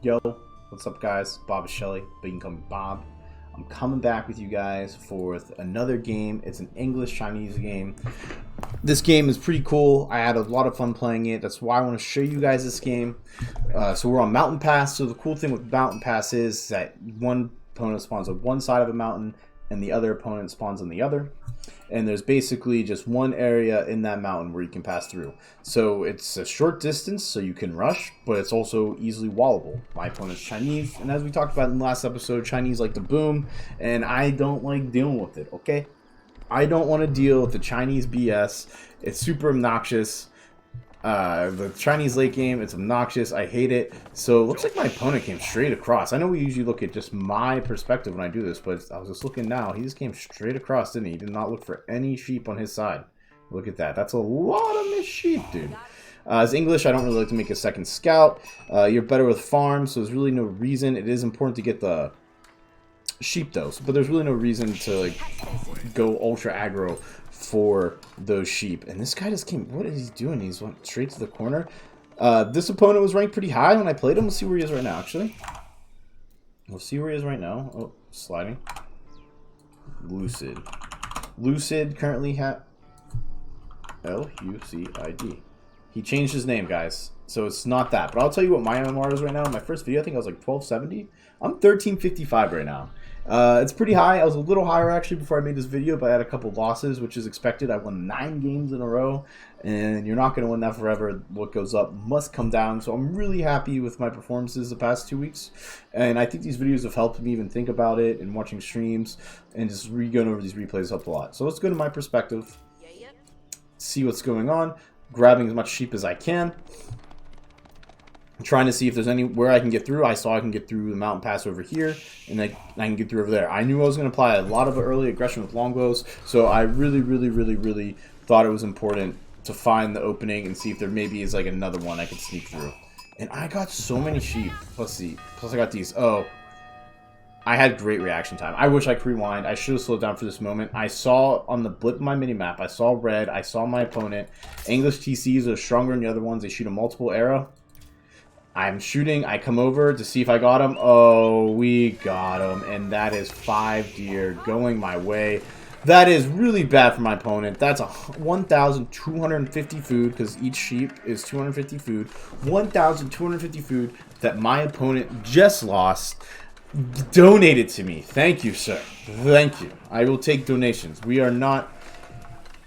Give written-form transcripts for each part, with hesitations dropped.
Yo, what's up guys? Bob Shelley, but you can call me Bob. I'm coming back with you guys for another game. It's an English-Chinese game. This game is pretty cool. I had a lot of fun playing it. That's why I want to show you guys this game. So we're on Mountain Pass. So the cool thing with Mountain Pass is that one opponent spawns on one side of a mountain and the other opponent spawns on the other. And there's basically just one area in that mountain where you can pass through. So it's a short distance, so you can rush, but it's also easily wallable. My opponent's Chinese, and as we talked about in the last episode, Chinese like to boom, and I don't like dealing with it, okay? I don't want to deal with the Chinese BS. It's super obnoxious. The Chinese late game, it's obnoxious. I hate it. So it looks like my opponent came straight across. I know we usually look at just my perspective when I do this, but I was just looking now. He just came straight across, didn't he? He did not look for any sheep on his side. Look at that. That's a lot of missed sheep, dude. As English, I don't really like to make a second scout. You're better with farms, so there's really no reason. It is important to get the sheep, though, but there's really no reason to like go ultra aggro for those sheep. And this guy just came. What is he doing? He's went straight to the corner. This opponent was ranked pretty high when I played him. We'll see where he is right now, actually. We'll see where he is right now. Oh, sliding. Lucid currently had Lucid. He changed his name, guys, so it's not that. But I'll tell you what my MMR is right now. In my first video, I think I was like 1270. I'm 1355 right now. It's pretty high. I was a little higher actually before I made this video, but I had a couple losses, which is expected. I won 9 games in a row, and you're not going to win that forever. What goes up must come down. So I'm really happy with my performances the past 2 weeks, and I think these videos have helped me even think about it, and watching streams and just going over these replays helped a lot. So let's go to my perspective, see what's going on, grabbing as much sheep as I can. I'm trying to see if there's anywhere I can get through. I saw I can get through the mountain pass over here, and I can get through over there. I knew I was going to apply a lot of early aggression with longbows, so I really thought it was important to find the opening and see if there maybe is like another one I could sneak through. And I got so many sheep. Let's see. Plus I got these. Oh, I had great reaction time. I wish I could rewind. I should have slowed down for this moment. I saw on the blip of my mini-map, I saw red. I saw my opponent. English TCs are stronger than the other ones. They shoot a multiple arrow. I'm shooting. I come over to see if I got him. Oh, we got him. And that is 5 deer going my way. That is really bad for my opponent. That's a 1,250 food, because each sheep is 250 food. 1,250 food that my opponent just lost. Donated to me. Thank you, sir. Thank you. I will take donations. We're not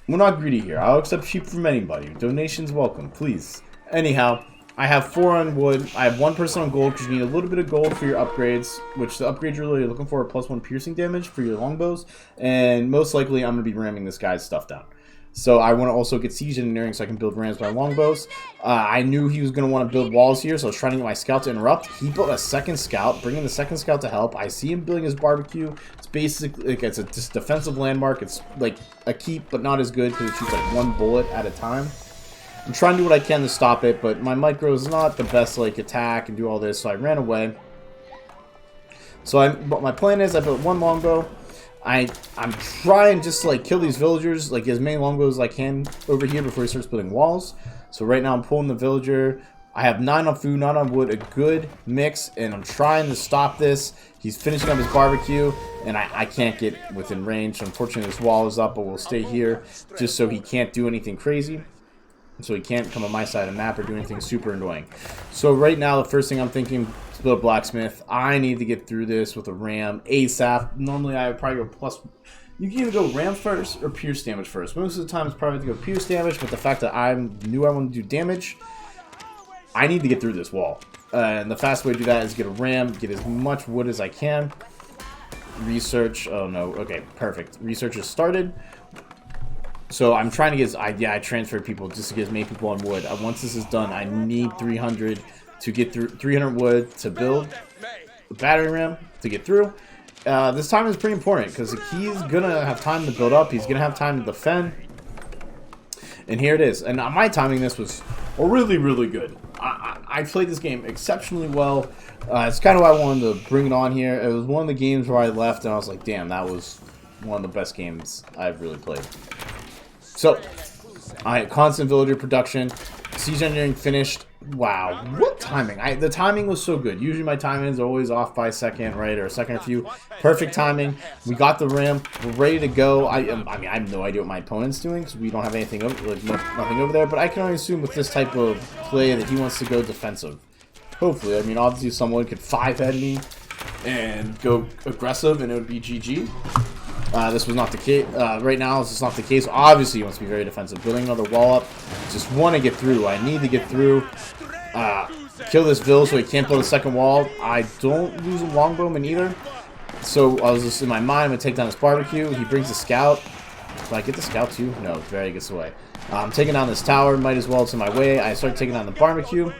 greedy here. I'll accept sheep from anybody. Donations welcome, please. Anyhow, I have 4 on wood. I have 1% on gold because you need a little bit of gold for your upgrades, which the upgrades you're really looking for are +1 piercing damage for your longbows. And most likely, I'm going to be ramming this guy's stuff down. So I want to also get siege engineering so I can build rams by longbows. I knew he was going to want to build walls here, so I was trying to get my scout to interrupt. He built a second scout, bringing the second scout to help. I see him building his barbecue. It's basically like it's a just defensive landmark. It's like a keep, but not as good because it shoots like 1 bullet at a time. I'm trying to do what I can to stop it, but my micro is not the best like attack and do all this, so I ran away. But my plan is I built 1 longbow. I'm trying just to like kill these villagers, like as many longbows as I can over here before he starts building walls. So right now I'm pulling the villager. I have 9 on food, 9 on wood, a good mix, and I'm trying to stop this. He's finishing up his barbecue, and I can't get within range. So unfortunately this wall is up, but we'll stay here just so he can't do anything crazy. So he can't come on my side of the map or do anything super annoying. So right now, the first thing I'm thinking is build a blacksmith. I need to get through this with a ram ASAP. Normally, I would probably go plus. You can either go ram first or pierce damage first. Most of the time, it's probably to go pierce damage, but the fact that I knew I wanted to do damage, I need to get through this wall. And the fast way to do that is get a ram, get as much wood as I can. Research. Oh no. Okay, perfect. Research is started. So I'm trying to get, I transferred people just to get as many people on wood. Once this is done, I need 300 to get through, 300 wood to build the battery ram to get through. This time is pretty important because he's going to have time to build up. He's going to have time to defend. And here it is. And my timing this was really good. I played this game exceptionally well. It's kind of why I wanted to bring it on here. It was one of the games where I left and I was like, damn, that was one of the best games I've really played. So, constant villager production. Siege engineering finished. Wow, what timing! The timing was so good. Usually my timing is always off by a second, right, or a second or few. Perfect timing. We got the ram. We're ready to go. I mean, I have no idea what my opponent's doing because we don't have anything over, like nothing over there. But I can only assume with this type of play that he wants to go defensive. Hopefully, I mean, obviously someone could 5-head me and go aggressive, and it would be GG. This was not the case. Right now, this is not the case. Obviously, he wants to be very defensive. Building another wall up. Just want to get through. I need to get through. Kill this Vil so he can't build a second wall. I don't lose a longbowman either. So I was just in my mind, I'm going to take down this barbecue. He brings a scout. Do I get the scout too? No, very gets away. I'm taking down this tower. Might as well. It's in my way. I start taking down the barbecue.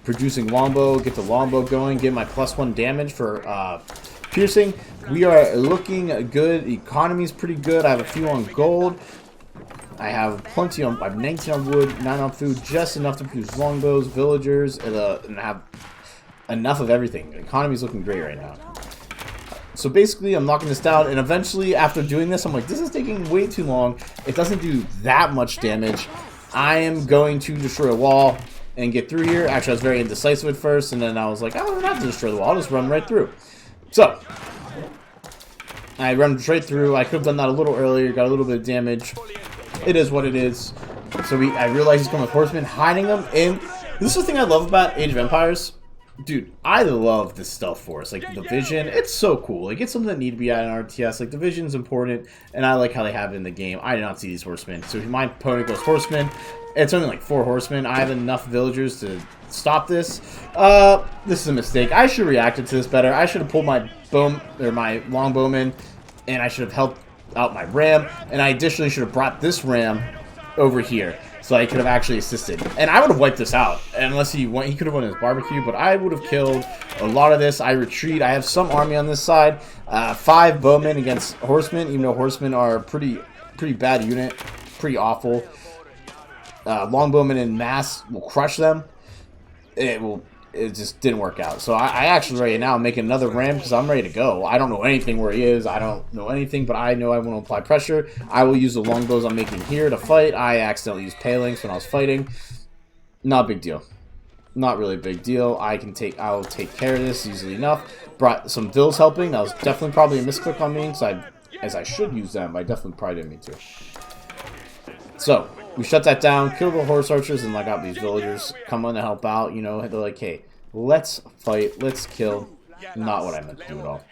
Producing longbow. Get the longbow going. Get my +1 damage for piercing. We are looking good. The economy is pretty good. I have a few on gold. I have plenty on. I have 19 on wood, 9 on food, just enough to produce longbows, villagers, and have enough of everything. The economy is looking great right now. So basically, I'm knocking this down, and eventually, after doing this, I'm like, this is taking way too long. It doesn't do that much damage. I am going to destroy a wall and get through here. Actually, I was very indecisive at first, and then I was like, I don't have to destroy the wall. I'll just run right through. So I run straight through. I could have done that a little earlier. Got a little bit of damage. It is what it is. So I realize he's coming with horsemen, hiding them. And this is the thing I love about Age of Empires. Dude, I love this stealth force. Like, the vision, it's so cool. Like, it's something that need to be added in RTS. Like, the vision's important, and I like how they have it in the game. I did not see these horsemen. So if my opponent goes horsemen, it's only like 4 horsemen. I have enough villagers to stop this. This is a mistake. I should have reacted to this better. I should have pulled my longbowman, and I should have helped out my ram, and I additionally should have brought this ram over here so I could have actually assisted, and I would have wiped this out unless he could have won his barbecue, but I would have killed a lot of this. I retreat. I have some army on this side. 5 bowmen against horsemen, even though horsemen are a pretty bad unit, pretty awful. Longbowmen in mass will crush them. It just didn't work out. So I actually right now am making another ram because I'm ready to go. I don't know anything where he is. I don't know anything, but I know I want to apply pressure. I will use the longbows I'm making here to fight. I accidentally used palings when I was fighting. Not a big deal. Not really a big deal. I will take care of this easily enough. Brought some Vils helping. That was definitely probably a misclick on me because as I should use them, I definitely probably didn't mean to. So we shut that down, kill the horse archers, and I got these villagers come on to help out. You know, they're like, hey, let's fight, let's kill. Not what I meant to do at all.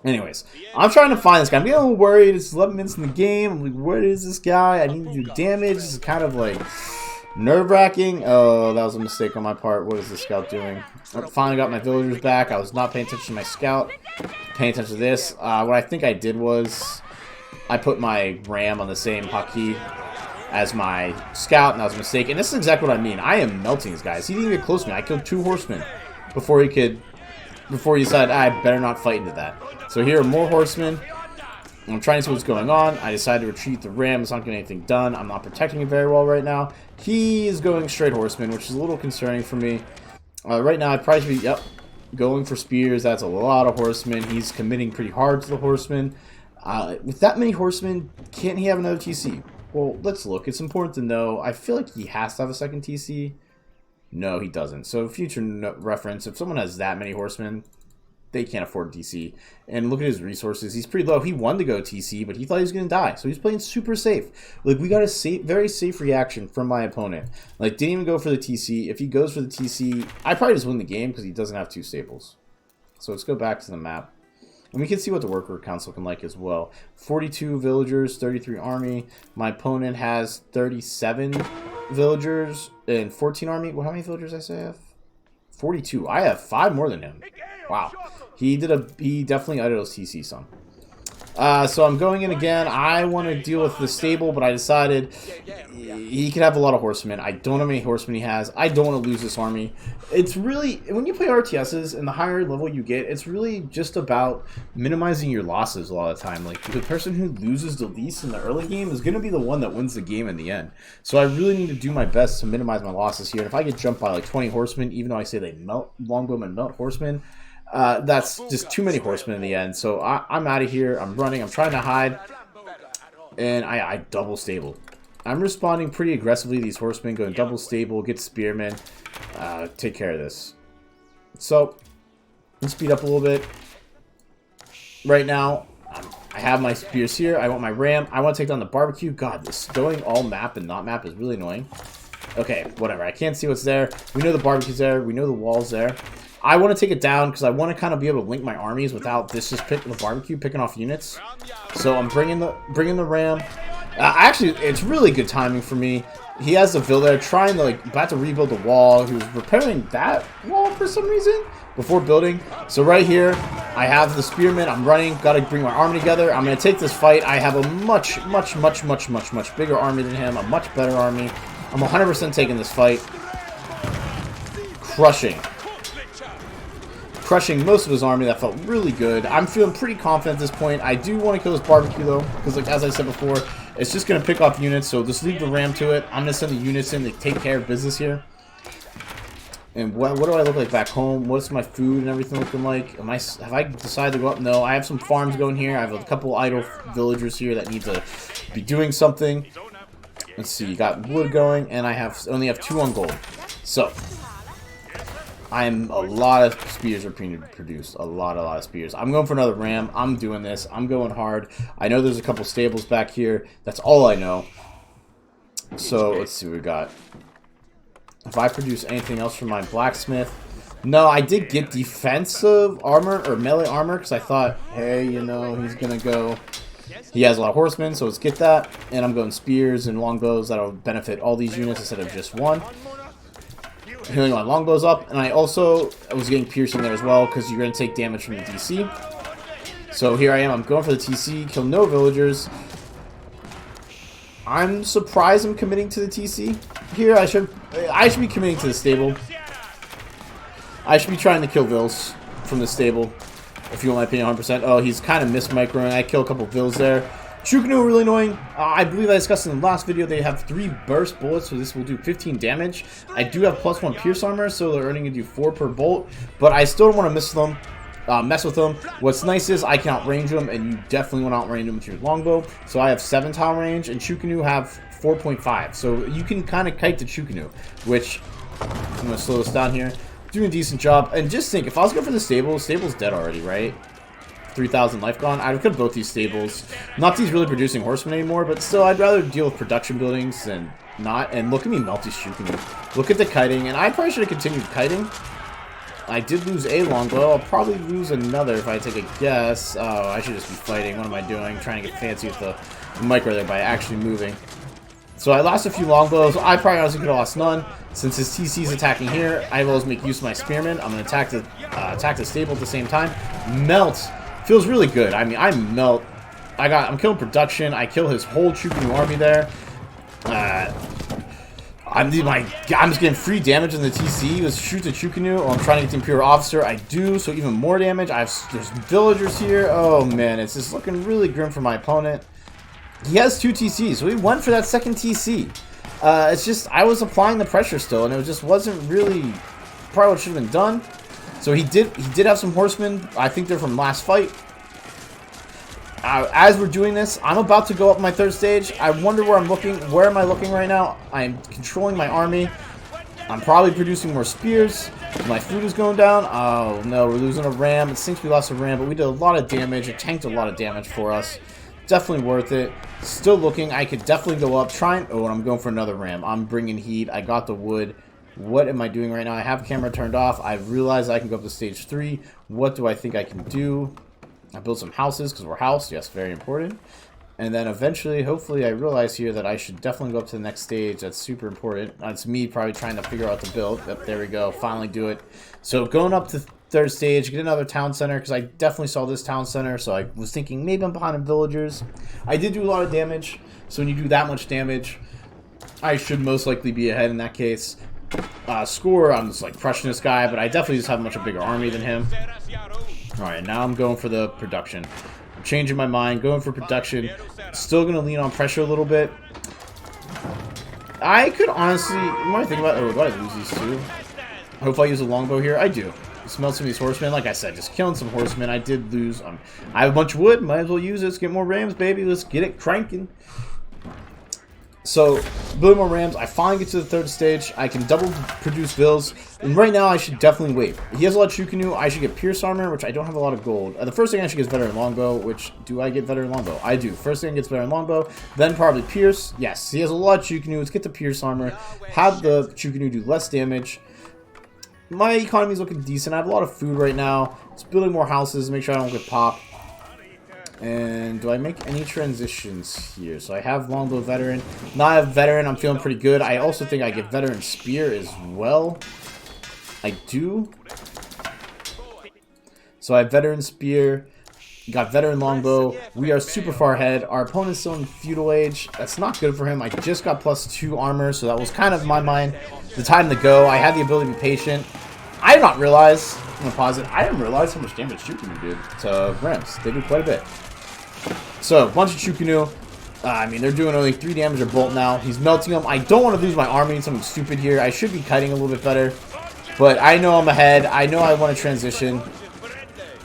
Anyways, I'm trying to find this guy. I'm getting a little worried. It's 11 minutes in the game. I'm like, where is this guy? I need to do damage. This is kind of like nerve-wracking. Oh, that was a mistake on my part. What is the scout doing? I finally got my villagers back. I was not paying attention to my scout. Paying attention to this. What I think I did was I put my ram on the same hotkey as my scout, and that was a mistake. And this is exactly what I mean. I am melting these guys. He didn't get close to me. I killed 2 horsemen before he decided I better not fight into that. So here are more horsemen. I'm trying to see what's going on. I decided to retreat the ram. It's not getting anything done. I'm not protecting it very well right now. He is going straight horsemen, which is a little concerning for me. Right now, I'd probably be going for spears. That's a lot of horsemen. He's committing pretty hard to the horsemen. With that many horsemen, can't he have another TC? Well, let's look. It's important to know. I feel like he has to have a second TC. No, he doesn't. So, future reference, if someone has that many horsemen, they can't afford TC. And look at his resources. He's pretty low. He wanted to go TC, but he thought he was going to die. So, he's playing super safe. Like, we got a very safe reaction from my opponent. Like, didn't even go for the TC. If he goes for the TC, I probably just win the game because he doesn't have 2 staples. So, let's go back to the map. And we can see what the worker count's looking like as well. 42 villagers, 33 army. My opponent has 37 villagers and 14 army. Well, how many villagers I say I have? 42. I have 5 more than him. Wow. He definitely idles TC some. So I'm going in again. I want to deal with the stable, but I decided he could have a lot of horsemen. I don't know how many horsemen he has. I don't want to lose this army. It's really, when you play RTSs and the higher level you get, it's really just about minimizing your losses a lot of the time. Like, the person who loses the least in the early game is going to be the one that wins the game in the end. So I really need to do my best to minimize my losses here. And if I get jumped by like 20 horsemen, even though I say they melt longbowmen, melt horsemen, that's just too many horsemen in the end. So I'm out of here. I'm running. I'm trying to hide. And I double stabled. I'm responding pretty aggressively. These horsemen going double stable, get spearmen, take care of this. So, let's speed up a little bit. Right now, I have my spears here. I want my ram. I want to take down the barbecue. God, this going all map and not map is really annoying. Okay, whatever. I can't see what's there. We know the barbecue's there. We know the wall's there. I want to take it down because I want to kind of be able to link my armies without this just the barbecue picking off units. So I'm bringing the ram. Actually, it's really good timing for me. He has the Feudal there trying to, like, about to rebuild the wall. He was repairing that wall for some reason before building. So right here, I have the spearmen. I'm running. Got to bring my army together. I'm going to take this fight. I have a much bigger army than him. A much better army. I'm 100% taking this fight. Crushing most of his army. That felt really good. I'm feeling pretty confident at this point. I do want to kill this barbecue, though, because, like, as I said before, it's just going to pick off units, so just leave the ram to it. I'm going to send the units in to take care of business here. And what do I look like back home? What's my food and everything looking like? Have I decided to go up? No, I have some farms going here. I have a couple idle villagers here that need to be doing something. Let's see, got wood going, and I only have 2 on gold. So, a lot of spears are being produced. A lot of spears. I'm going for another ram. I'm doing this. I'm going hard. I know there's a couple stables back here. That's all I know. So, let's see what we got. If I produce anything else from my blacksmith. No, I did get defensive armor, or melee armor, because I thought, hey, you know, he's going to go... He has a lot of horsemen, so let's get that. And I'm going spears and longbows. That'll benefit all these units instead of just one. Healing my longbows up, and I was getting piercing there as well because you're going to take damage from the DC. So here I am. I'm going for the TC. Kill no villagers. I'm surprised I'm committing to the TC here. I should be committing to the stable. I should be trying to kill Vils from the stable. If you want my opinion, 100%. Oh, he's kind of microing. I kill a couple Vils there. Chukanu are really annoying. I believe I discussed in the last video they have 3 burst bullets, so this will do 15 damage. I do have +1 pierce armor, so they're earning to do 4 per bolt, but I still don't want to mess with them. What's nice is I can outrange them, and you definitely want to outrange them with your longbow. So I have 7 tile range, and Chukanu have 4.5. So you can kind of kite the Chukanu, which I'm going to slow this down here. Doing a decent job. And just think, if I was going for the stable's dead already, right? 3,000 life gone. I would cut both these stables. Not these really producing horsemen anymore, but still, I'd rather deal with production buildings than not. And look at me melt these Chukanu. Look at the kiting, and I probably should have continued kiting. I did lose a longbow. I'll probably lose another if I take a guess. Oh, I should just be fighting. What am I doing? Trying to get fancy with the micro there by actually moving. So I lost a few longbows. I probably honestly could have lost none. Since his TC's attacking here, I will always make use of my spearmen. I'm going to attack the stable at the same time. Melt. Feels really good. I mean, I melt. I'm killing production. I kill his whole Chukanu army there. I'm just getting free damage in the TC. Let's shoot the Chukanu. Oh, I'm trying to get the Imperial Officer. I do, so even more damage. There's villagers here. Oh, man. It's just looking really grim for my opponent. He has 2 TCs, so he went for that second TC. It's just, I was applying the pressure still, and it just wasn't really probably what should have been done. So he did have some horsemen. I think they're from last fight. As we're doing this, I'm about to go up my 3rd stage. I wonder where I'm looking. Where am I looking right now? I'm controlling my army. I'm probably producing more spears. My food is going down. Oh, no, we're losing a ram. It seems we lost a ram, but we did a lot of damage. It tanked a lot of damage for us. Definitely worth it. Still looking. I could definitely go up. Oh, and I'm going for another ram. I'm bringing heat. I got the wood. What am I doing right now? I have camera turned off. I realized I can go up to stage 3. What do I think I can do? I built some houses because we're housed. Yes, very important. And then eventually, hopefully, I realize here that I should definitely go up to the next stage. That's super important. That's me probably trying to figure out the build. Yep, there we go. Finally do it. So going up to 3rd stage, get another town center because I definitely saw this town center. So I was thinking maybe I'm behind in villagers. I did do a lot of damage. So when you do that much damage, I should most likely be ahead in that case. Score, I'm just like crushing this guy, but I definitely just have a much bigger army than him. Alright, now I'm going for the production. I'm changing my mind, going for production. Still going to lean on pressure a little bit. I could honestly, when I think about it, do I lose these 2? I hope I use a longbow here. I do. Smell some of these horsemen. Like I said, just killing some horsemen. I did lose. I have a bunch of wood. Might as well use it. Let's get more rams, baby. Let's get it cranking. So, building more Rams, I finally get to the third stage. I can double produce Vills. And right now, I should definitely wait. He has a lot of Chukunu. I should get Pierce Armor, which I don't have a lot of gold. The first thing I should get is Veteran Longbow, which, do I get Veteran Longbow? I do. First thing gets Veteran Longbow, then probably Pierce. Yes, he has a lot of Chukunu. Let's get the Pierce Armor. Have the Chukunu do less damage. My economy is looking decent. I have a lot of food right now. Just building more houses, make sure I don't get popped. And do I make any transitions here? So I have Longbow Veteran. Now I have Veteran. I'm feeling pretty good. I also think I get Veteran Spear as well. I do. So I have Veteran Spear. Got Veteran Longbow. We are super far ahead. Our opponent's still in Feudal Age. That's not good for him. I just got +2 armor, so that was kind of, in my mind, the time to go. I had the ability to be patient. I did not realize, I'm going to pause it, I didn't realize how much damage Chukunu did to Rams. They do quite a bit. So, a bunch of Chukunu. I mean, they're doing only 3 damage a bolt now. He's melting them. I don't want to lose my army in something stupid here. I should be kiting a little bit better. But I know I'm ahead. I know I want to transition.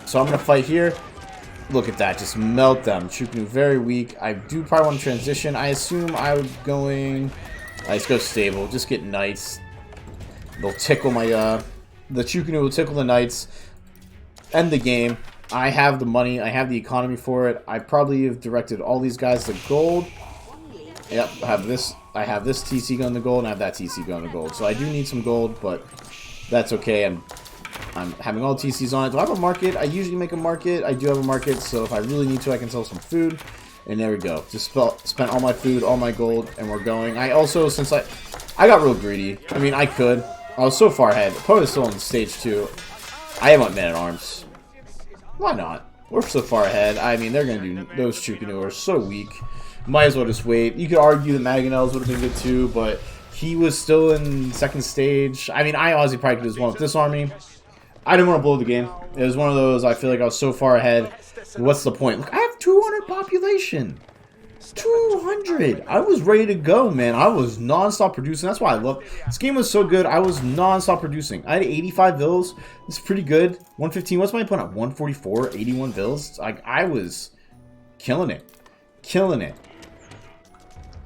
So I'm going to fight here. Look at that. Just melt them. Chukunu very weak. I do probably want to transition. I assume I would going... Let's go stable. Just get knights. They'll tickle my... The Chukunu will tickle the knights. End the game. I have the money. I have the economy for it. I probably have directed all these guys to gold. Yep, I have this TC going to gold, and I have that TC going to gold. So I do need some gold, but that's okay. I'm having all TCs on it. Do I have a market? I usually make a market. I do have a market, so if I really need to, I can sell some food. And there we go. Just spent all my food, all my gold, and we're going. I also, since I got real greedy. I mean, I could. I was so far ahead. Opponent's still in stage 2. I have my man-at-arms. Why not? We're so far ahead. I mean, they're going to do... Those Chukunu are so weak. Might as well just wait. You could argue the Mangonels would have been good too, but he was still in second stage. I mean, I honestly probably could have won with this army. I didn't want to blow the game. It was one of those, I feel like I was so far ahead. What's the point? Look, I have 200 population. 200. I was ready to go, man. I was non-stop producing. That's why I love this game. Was so good. I was non-stop producing. I had 85 vills. It's pretty good. 115. What's my opponent? 144. 81 vills. I was killing it. Killing it.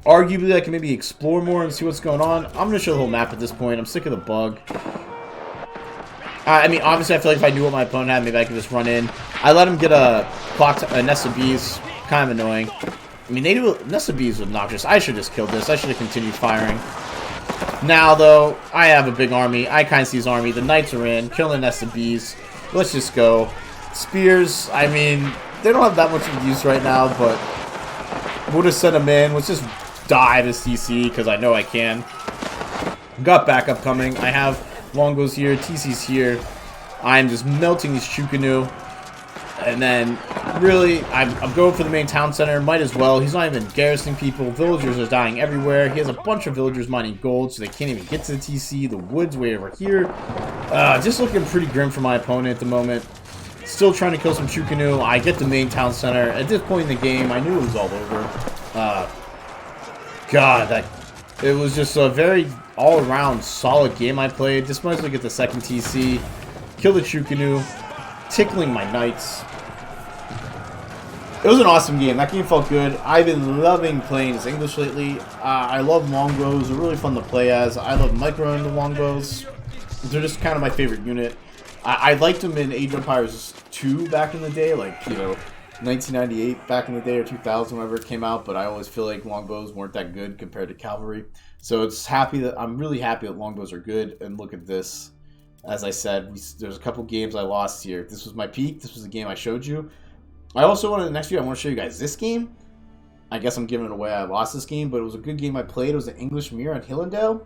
Arguably, I can maybe explore more and see what's going on. I'm going to show the whole map at this point. I'm sick of the bug. I mean, obviously, I feel like if I knew what my opponent had, maybe I could just run in. I let him get a nest of bees. Kind of annoying. I mean, nest of bees was obnoxious. I should have just killed this. I should have continued firing. Now, though, I have a big army. I kind of see his army. The knights are in. Killing nest of bees. Let's just go. Spears, I mean, they don't have that much of use right now, but we'll just send them in. Let's just die this TC, because I know I can. Got backup coming. I have longbows here. TC's here. I'm just melting these Chukunu. And then, really, I'm going for the main town center. Might as well. He's not even garrisoning people. Villagers are dying everywhere. He has a bunch of villagers mining gold, so they can't even get to the TC. The wood's way over here. Just looking pretty grim for my opponent at the moment. Still trying to kill some Chukunu. I get the main town center. At this point in the game, I knew it was all over. God, it was just a very all-around solid game I played. Just mostly get the second TC. Kill the Chukunu. Tickling my knights. It was an awesome game. That game felt good. I've been loving playing as English lately. I love longbows. They're really fun to play as. I love microing the longbows. They're just kind of my favorite unit. I liked them in Age of Empires 2 back in the day, like, you know, 1998 back in the day or 2000, whenever it came out. But I always feel like longbows weren't that good compared to cavalry. So I'm really happy that longbows are good. And look at this. As I said, there's a couple games I lost here. This was my peak. This was the game I showed you. I also wanted, next video, I want to show you guys this game. I guess I'm giving it away. I lost this game, but it was a good game I played. It was an English Mirror on Hillendale.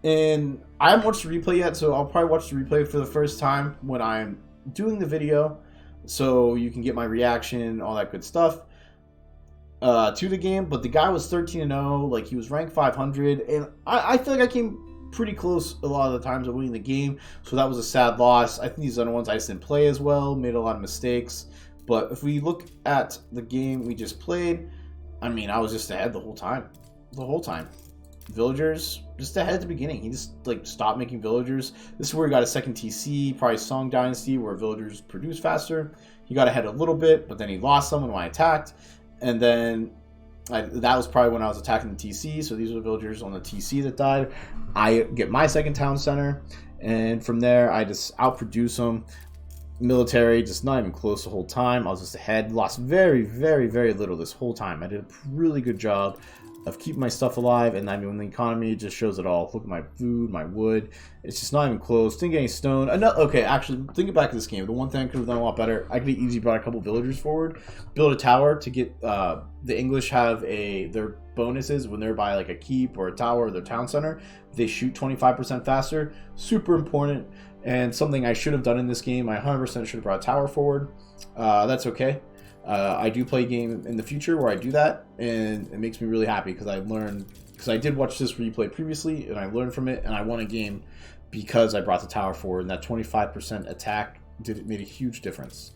And I haven't watched the replay yet, so I'll probably watch the replay for the first time when I'm doing the video. So you can get my reaction and all that good stuff to the game. But the guy was 13-0. Like, he was ranked 500. And I feel like I came pretty close a lot of the times of winning the game, so that was a sad loss. I think these other ones I just didn't play as well, made a lot of mistakes. But if we look at the game we just played, I mean, I was just ahead the whole time. Villagers just ahead at the beginning. He just like stopped making villagers. This is where he got a second TC, probably Song Dynasty, where villagers produce faster. He got ahead a little bit, but then he lost someone when I attacked, and then That was probably when I was attacking the TC, so these were the villagers on the TC that died. I get my second town center, and from there I just outproduce them. Military, just not even close the whole time. I was just ahead. Lost very, very, very little this whole time. I did a really good job of keeping my stuff alive, and I mean, when the economy just shows it all. Look at my food, my wood. It's just not even close. Didn't get any stone. Okay, actually, thinking back to this game, the one thing I could have done a lot better, I could have easily brought a couple villagers forward, build a tower to get the English have their bonuses when they're by like a keep or a tower or their town center. They shoot 25% faster. Super important, and something I should have done in this game. I 100% should have brought a tower forward. That's okay. I do play a game in the future where I do that, and it makes me really happy because I did watch this replay previously, and I learned from it, and I won a game because I brought the tower forward, and that 25% attack made a huge difference.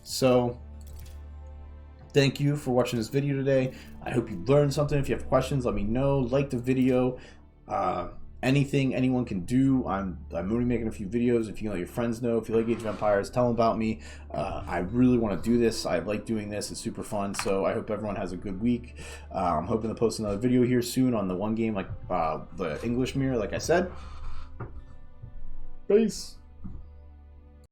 So, thank you for watching this video today. I hope you learned something. If you have questions, let me know. Like the video. Anything anyone can do. I'm only making a few videos. If you can let your friends know, if you like Age of Empires, tell them about me. I really want to do this. I like doing this. It's super fun. So I hope everyone has a good week. I'm hoping to post another video here soon on the one game, like the English mirror, like I said. Peace.